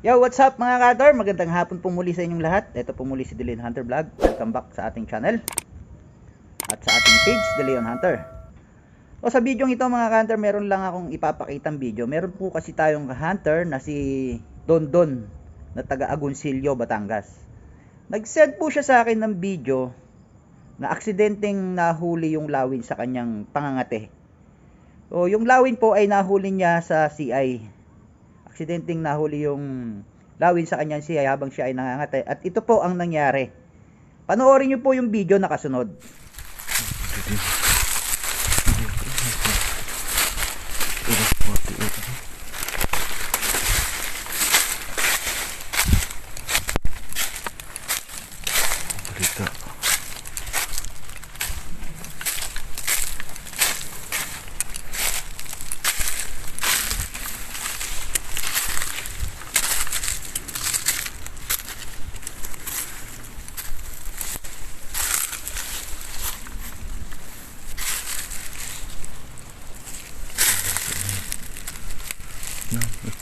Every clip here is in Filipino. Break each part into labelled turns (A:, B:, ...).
A: Yo, what's up mga ka-hunter? Magandang hapon po muli sa inyong lahat. Ito po muli si De Leon Hunter Vlog. Welcome back sa ating channel at sa ating page, De Leon Hunter. O sa video ito mga ka-hunter, meron lang akong ipapakitang video. Meron po kasi tayong hunter na si Don Don na taga Agoncillo, Batangas. Nag-send po siya sa akin ng video na aksidenteng nahuli yung lawin sa kanyang pangangate. O yung lawin po ay nahuli niya sa CI. Aksidenteng nahuli yung lawin sa kanyang CI habang siya ay nangangate. At ito po ang nangyari. Panoorin niyo po yung video na kasunod.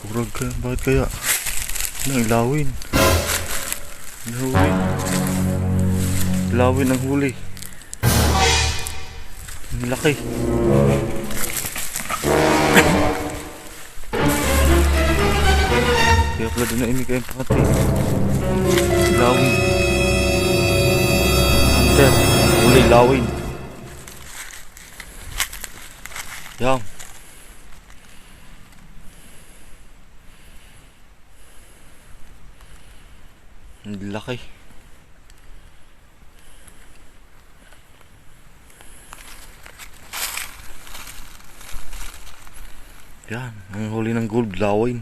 B: Kurag ka, bakit kaya? Ilawin. Ilawin ang huli. Ang laki. Kaya pala doon na ini kayong pangati. Ilawin. Hunter, huli ilawin. Yan. Ang laki. Yan, ang huli ng gold lawin.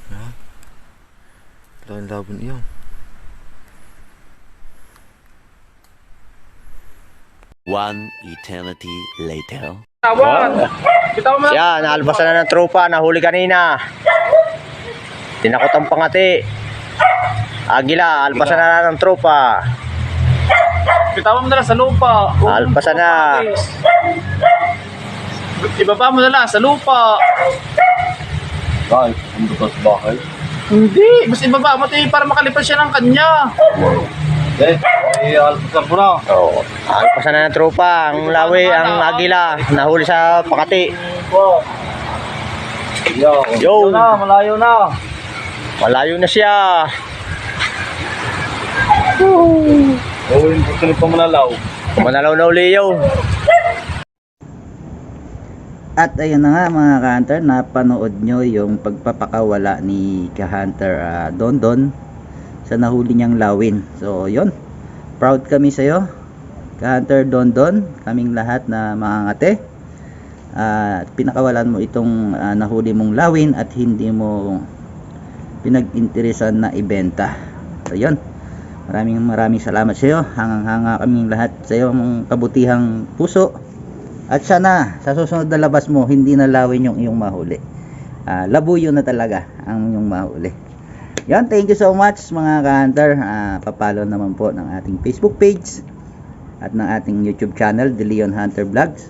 B: Yan. Lawin iyan.
C: One eternity later.
D: Yan, naalbasan na ng tropa, nahuli kanina. Tinakot ang pangati. Agila, alpasan na ng tropa.
E: Bitawan mo na lang sa lupa.
D: Alpasan na.
E: Ibaba mo na lang sa lupa.
B: Bakit? Ang butas bakay?
E: Hindi, mas ibaba mo tayo para makalipas siya ng kanya.
B: Alpasan mo na.
D: Oh, alpasan na ng tropa. Ang lawi, ang agila, nahuli sa pangati. Yo,
E: Malayo na.
D: malayo na siya.
B: Gawin ko sila pa manalaw.
D: Manalaw na uli yo.
A: At ayun na nga mga ka-hunter, napanood nyo yung pagpapakawala ni ka-hunter Don Don sa nahuli niyang lawin. So yun, proud kami sa'yo ka-hunter Don Don, kaming lahat na mangangate. Pinakawalan mo itong nahuli mong lawin at hindi mo pinag-interesan na ibenta. So yun, maraming salamat sa iyo. Hangang-hanga kaming lahat sa iyo, mong kabutihang puso. At sana sa susunod na labas mo hindi na lawin yung iyong mahuli. Labuyo na talaga ang iyong mahuli. Yan, thank you so much mga ka-hunter. Papalo naman po ng ating Facebook page at ng ating YouTube channel, De Leon Hunter Vlogs.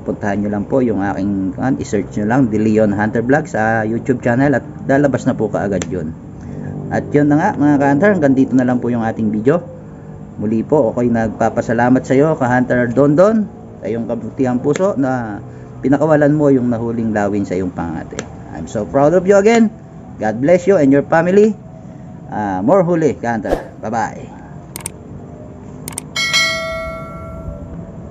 A: Puntahan nyo lang po yung aking, i-search nyo lang De Leon Hunter Vlogs sa YouTube channel at lalabas na po kaagad yun. At yun na nga mga ka-hunter, hanggang dito na lang po yung ating video. Muli po ako'y nagpapasalamat sa iyo ka-hunter Don Don, sa iyong kabutihang puso na pinakawalan mo yung nahuling lawin sa iyong pangate. I'm so proud of you again. God bless you and your family. More huli ka-hunter. Bye bye.